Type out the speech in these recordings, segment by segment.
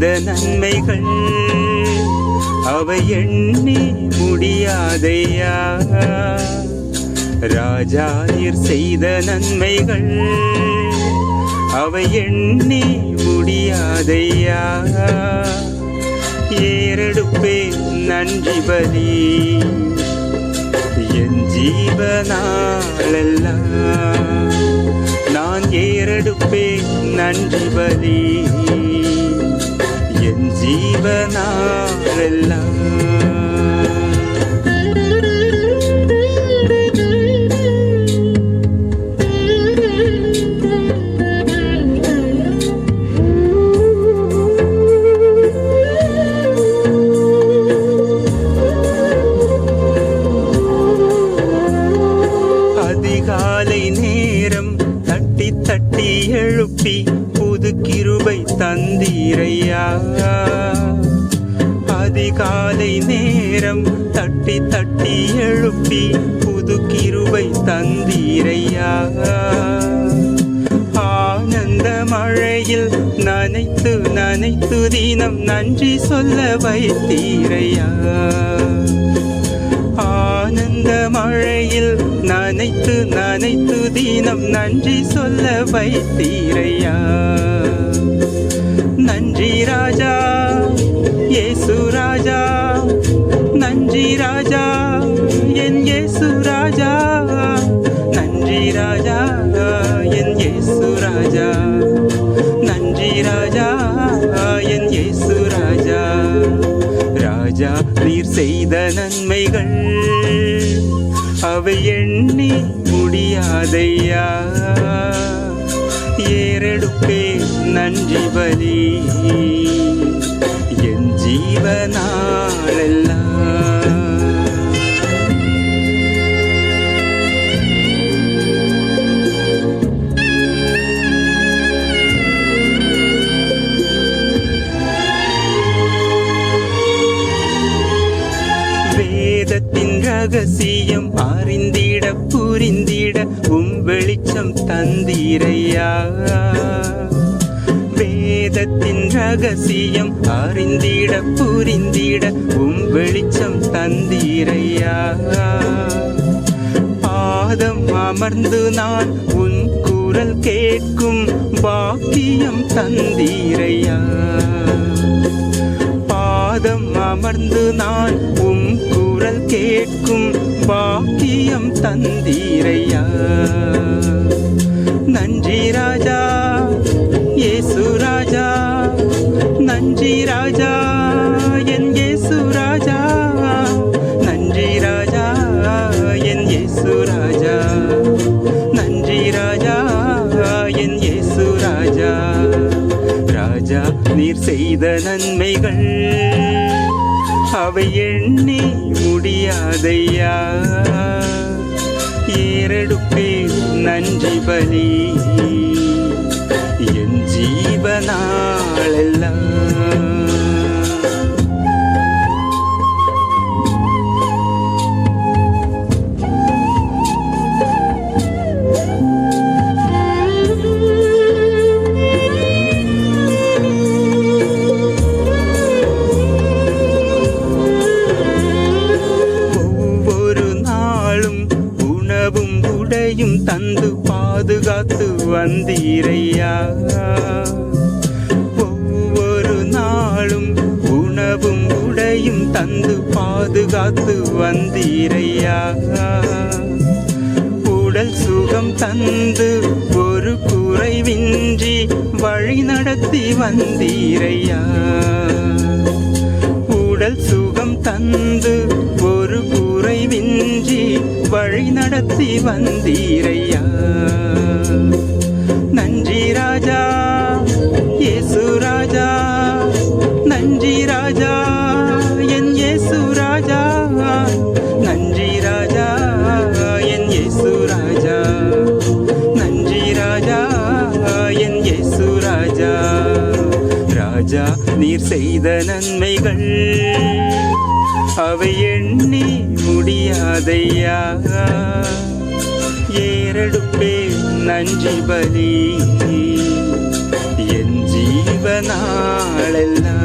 செய்த நன்மைகள் அவை எண்ணி முடியாதையா. ராஜா நீர் செய்த நன்மைகள் அவை எண்ணி முடியாதையா. ஏறெடுப்பே நன்றி பலி என் ஜீவனாலெல்லாம். நான் ஏறெடுப்பே நன்றி பலி என் ஜீவனாலெல்லாம். அதிகாலை நேரம் தட்டி தட்டி எழுப்பி புது கிருபை தந்தீரையா. அதிகாலை நேரம் தட்டி தட்டி எழுப்பி புது கிருபை தந்தீரையா. ஆனந்த மழையில் நனைத்து நனைத்து தினம் நன்றி சொல்ல வைத்தீரையா. ஆனந்த மழையில் நனைத்து நனைத்து தினம் நன்றி சொல்ல வைத்தீரையா. நன்றி ராஜா இயேசு ராஜா, நன்றி ராஜா என் இயேசு ராஜா, நன்றி ராஜா என் இயேசு ராஜா, நன்றி ராஜா என் இயேசு ராஜா. ராஜா நீர் செய்த நன்மைகள் அவை எண்ணி முடியாதையா. ஏறெடுப்பே நன்றி பலி என் ஜீவனாலெல்லாம். வேதத்தின் ரகசியம் அறிந்திட புரிந்திட வெளிச்சம் தந்தீரையா. வேதத்தின் ரகசியம் அறிந்திட புரிந்திட வெளிச்சம் தந்தீரையா. பாதம் அமர்ந்து நான் உன் குரல் கேட்கும் பாக்கியம் தந்தீரையா. பாதம் அமர்ந்து நான் குரல் கேட்கும் பாக்கியம் தந்தீரையா. நன்றி ராஜா இயேசு ராஜா, நன்றி ராஜா என் இயேசு ராஜா, நன்றி ராஜா என் இயேசு ராஜா, நன்றி ராஜா என் இயேசு ராஜா. ராஜா நீர் செய்த நன்மைகள் அவை எண்ணி முடியாதையா. ஏறெடுப்பே நன்றி பலி என் ஜீவனாலெல்லாம். தந்து பாதுகாத்து வந்தீரையா. ஒவ்வொரு நாளும் உணவும் உடையும் தந்து பாதுகாத்து வந்தீரையா. உடல் சுகம் தந்து ஒரு குறைவின்றி வழி நடத்தி வந்தீரையா. உடல் சுகம் தந்து ஒரு குறைவின்றி வழி நடத்தி வந்தீரையா. நன்றி ராஜா இயேசு ராஜா, நன்றி ராஜா என் இயேசு ராஜா, நன்றி ராஜா என் இயேசு ராஜா, நன்றி ராஜா என் இயேசு ராஜா. ராஜா நீர் செய்த நன்மைகள் அவை எண்ணி முடியாதையா. ஏறெடுப்பே நன்றி பலி என் ஜீவனாலெல்லாம். ஜீவனாளெல்லாம்.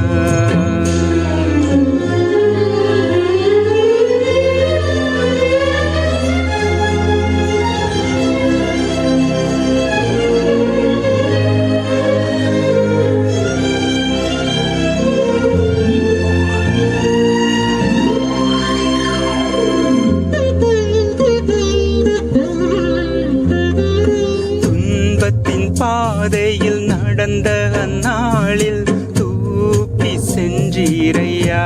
பாதையில் நடந்த அந்நாளில் தூக்கி சென்றீரையா.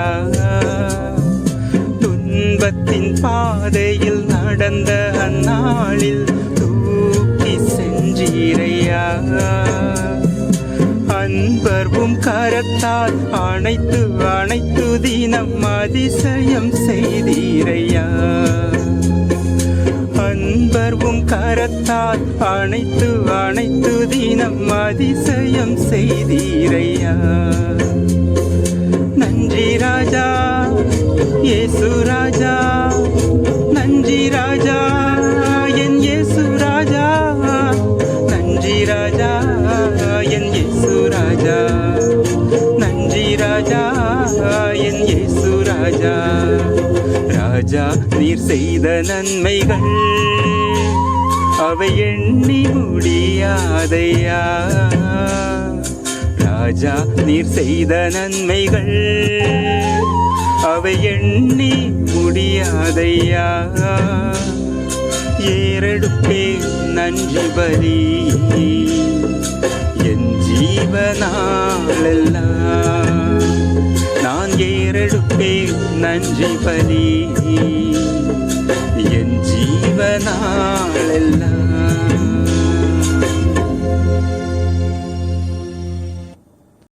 துன்பத்தின் பாதையில் நடந்த அந்நாளில் தூக்கி சென்றீரையா. அன்பர்வும் கரத்தால் அனைத்து அனைத்து தினம் அதிசயம் செய்தீரையா. அன்பர்வும் கரத்தால் அனைத்து அனைத்து தினம் அதிசயம் செய்தீரையா. நன்றி ராஜா இயேசு ராஜா, நன்றி ராஜா என் இயேசு ராஜா, நன்றி ராஜா என் இயேசு ராஜா, நன்றி ராஜா என் இயேசு ராஜா. ராஜா நீர் செய்த நன்மைகள் அவை எண்ணி முடியாதையா. ராஜா நீர் செய்த நன்மைகள் அவை எண்ணி முடியாதையா. ஏறெடுப்பே நன்றி பலி என் ஜீவனாளெல்லாம். நான் ஏறெடுப்பேன் நன்றி பலி என்